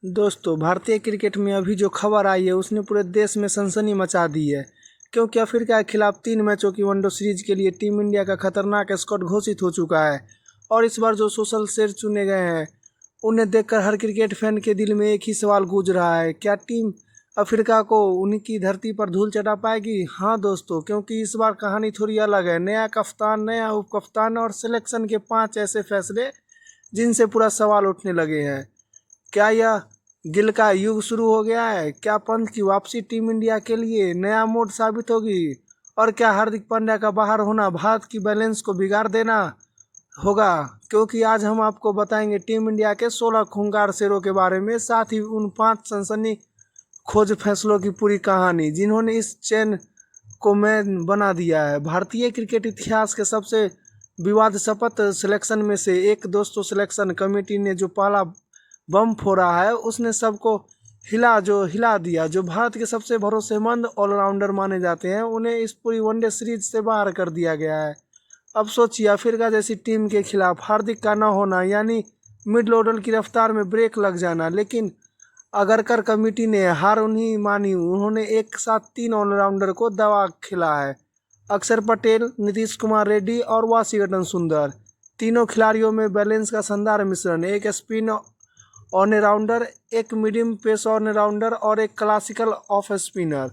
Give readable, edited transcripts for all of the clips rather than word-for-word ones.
दोस्तों, भारतीय क्रिकेट में अभी जो खबर आई है उसने पूरे देश में सनसनी मचा दी है। क्योंकि अफ्रीका के खिलाफ 3 मैचों की वनडे सीरीज के लिए टीम इंडिया का खतरनाक स्क्वाड घोषित हो चुका है। और इस बार जो सोशल शेर चुने गए हैं उन्हें देखकर हर क्रिकेट फैन के दिल में एक ही सवाल गूंज रहा है, क्या टीम अफ्रीका को उनकी धरती पर धूल चटा पाएगी? हाँ दोस्तों, क्योंकि इस बार कहानी थोड़ी अलग है। नया कप्तान, नया उप कप्तान और सिलेक्शन के 5 ऐसे फैसले जिनसे पूरा सवाल उठने लगे हैं। क्या यह गिल का युग शुरू हो गया है? क्या पंत की वापसी टीम इंडिया के लिए नया मोड़ साबित होगी? और क्या हार्दिक पांड्या का बाहर होना भारत की बैलेंस को बिगाड़ देना होगा? क्योंकि आज हम आपको बताएंगे टीम इंडिया के 16 खूंखार शेरों के बारे में, साथ ही उन 5 सनसनी खोज फैसलों की पूरी कहानी जिन्होंने इस चैन को मैन बना दिया है। भारतीय क्रिकेट इतिहास के सबसे विवादास्पद सिलेक्शन में से एक दोस्तों, सिलेक्शन कमेटी ने जो पहला बम फोड़ा है उसने सबको हिला दिया। जो भारत के सबसे भरोसेमंद ऑलराउंडर माने जाते हैं उन्हें इस पूरी वनडे सीरीज से बाहर कर दिया गया है। अब सोचिए, अफ्रीका जैसी टीम के खिलाफ हार्दिक का न होना यानी मिड ऑर्डर की रफ्तार में ब्रेक लग जाना। लेकिन अगरकर कमेटी ने हार उन्हीं मानी। उन्होंने एक साथ 3 ऑलराउंडर को दवा खिला है। अक्षर पटेल, नीतीश कुमार रेड्डी और वाशिंगटन सुंदर। तीनों खिलाड़ियों में बैलेंस का शानदार मिश्रण, एक स्पिन ऑलराउंडर, एक मीडियम पेस ऑलराउंडर और एक क्लासिकल ऑफ स्पिनर।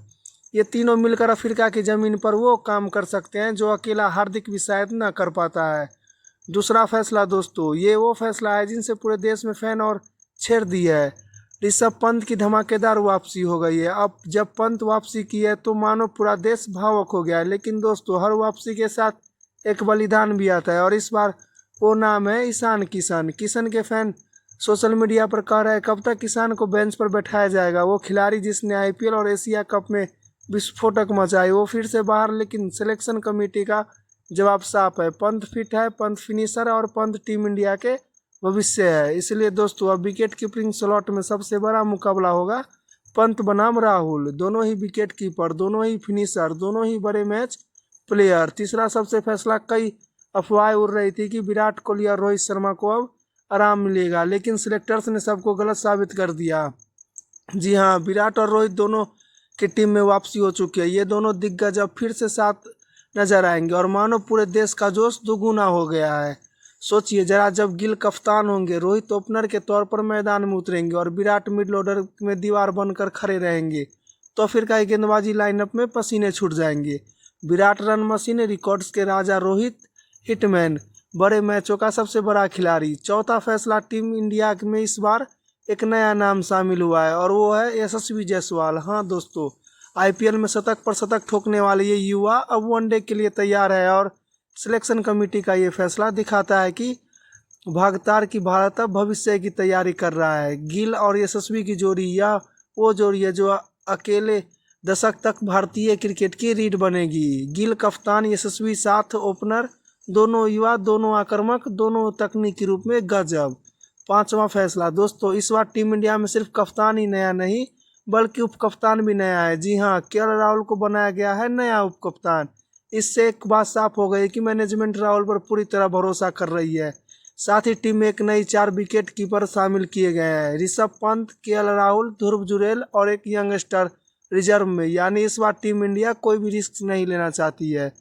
ये तीनों मिलकर अफ्रीका की ज़मीन पर वो काम कर सकते हैं जो अकेला हार्दिक भी शायद न कर पाता है। दूसरा फैसला दोस्तों, ये वो फैसला है जिनसे पूरे देश में फैन और छेड़ दी है। ऋषभ पंत की धमाकेदार वापसी हो गई है। अब जब पंत वापसी की है तो मानो पूरा देश भावुक हो गया है। लेकिन दोस्तों, हर वापसी के साथ एक बलिदान भी आता है और इस बार वो नाम है ईशान किशन। किशन के फैन सोशल मीडिया पर कह रहे हैं कब तक किसान को बेंच पर बैठाया जाएगा। वो खिलाड़ी जिसने आईपीएल और एशिया कप में विस्फोटक मचाई, वो फिर से बाहर। लेकिन सिलेक्शन कमेटी का जवाब साफ है, पंत फिट है, पंत फिनिशर है और पंत टीम इंडिया के भविष्य है। इसलिए दोस्तों, अब विकेट कीपिंग स्लॉट में सबसे बड़ा मुकाबला होगा पंत बनाम राहुल। दोनों ही विकेट कीपर, दोनों ही फिनिशर, दोनों ही बड़े मैच प्लेयर। तीसरा सबसे फैसला, कई अफवाहें उड़ रही थी कि विराट कोहली और रोहित शर्मा को अब आराम मिलेगा, लेकिन सिलेक्टर्स ने सबको गलत साबित कर दिया। जी हाँ, विराट और रोहित दोनों की टीम में वापसी हो चुकी है। ये दोनों दिग्गज अब फिर से साथ नजर आएंगे और मानो पूरे देश का जोश दुगुना हो गया है। सोचिए जरा, जब गिल कप्तान होंगे, रोहित ओपनर के तौर पर मैदान में उतरेंगे और विराट मिडिल ऑर्डर में दीवार बनकर खड़े रहेंगे, तो फिर का गेंदबाजी लाइनअप में पसीने छूट जाएंगे। विराट रन मशीन, रिकॉर्ड्स के राजा, रोहित हिटमैन, बड़े मैचों का सबसे बड़ा खिलाड़ी। चौथा फैसला, टीम इंडिया में इस बार एक नया नाम शामिल हुआ है और वो है यशस्वी जायसवाल। हाँ दोस्तों, आईपीएल में शतक पर शतक ठोकने वाले ये युवा अब वनडे के लिए तैयार है और सिलेक्शन कमेटी का ये फैसला दिखाता है कि भागतार की भारत अब भविष्य की तैयारी कर रहा है। गिल और यशस्वी की जोड़ी या वो जोड़ी है जो अकेले दशक तक भारतीय क्रिकेट की रीढ़ बनेगी। गिल कप्तान, यशस्वी साथ ओपनर, दोनों युवा, दोनों आक्रामक, दोनों तकनीकी रूप में गजब। पांचवा फैसला दोस्तों, इस बार टीम इंडिया में सिर्फ कप्तान ही नया नहीं बल्कि उप कप्तान भी नया है। जी हाँ, केएल राहुल को बनाया गया है नया उप कप्तान। इससे एक बात साफ हो गई कि मैनेजमेंट राहुल पर पूरी तरह भरोसा कर रही है। साथ ही टीम में एक नई 4 विकेट कीपर शामिल किए गए हैं, ऋषभ पंत, केएल राहुल, ध्रुव जुरैल और एक यंगस्टर रिजर्व में। यानी इस बार टीम इंडिया कोई भी रिस्क नहीं लेना चाहती है।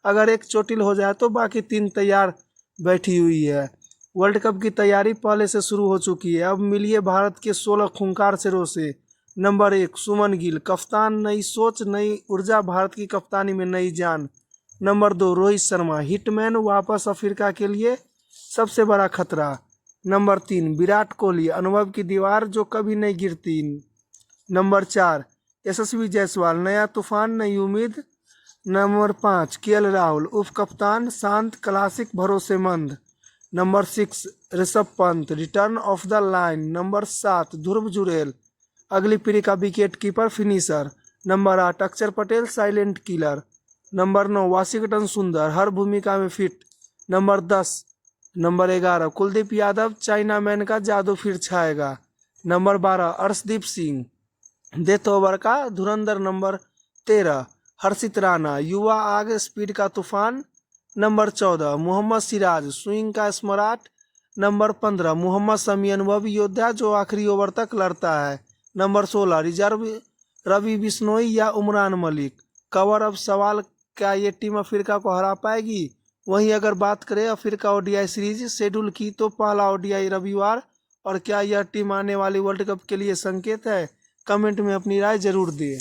अगर एक चोटिल हो जाए तो बाकी 3 तैयार बैठी हुई है। वर्ल्ड कप की तैयारी पहले से शुरू हो चुकी है। अब मिलिए भारत के 16 खूंखार शेरों से। नंबर 1, सुमन गिल, कप्तान, नई सोच, नई ऊर्जा, भारत की कप्तानी में नई जान। नंबर 2, रोहित शर्मा, हिटमैन, वापस अफ्रीका के लिए सबसे बड़ा खतरा। नंबर 3, विराट कोहली, अनुभव की दीवार जो कभी नहीं गिरती। नंबर 4, यशस्वी जायसवाल, नया तूफान, नई उम्मीद। नंबर 5, केएल राहुल, उप कप्तान, शांत, क्लासिक, भरोसेमंद। Number 6, Rishabh Pant, return of the line. Number 7, Dhruv Jurel, अगली पीढ़ी का wicket keeper, finisher. Number 8, Axar Patel, silent killer. Number 9, Washington Sundar, हर भूमिका में fit. Number 11, Kuldeep Yadav, chinaman का जादू फिर छाएगा। Number 12, Arshdeep Singh, death over का धुरंधर। नंबर 13, हर्षित राणा, युवा आग, स्पीड का तूफान। नंबर 14, मोहम्मद सिराज, स्विंग का स्मराट। नंबर 15 मोहम्मद शमी अनुभवी योद्धा जो आखिरी ओवर तक लड़ता है। नंबर 16 रिजर्व रवि बिश्नोई या उमरान मलिक। कवर अब सवाल, क्या ये टीम अफ्रीका को हरा पाएगी? वहीं अगर बात करें अफ्रीका ओडीआई सीरीज शेड्यूल की, तो पहला ओडीआई रविवार। और क्या यह टीम आने वाली वर्ल्ड कप के लिए संकेत है? कमेंट में अपनी राय जरूर दें।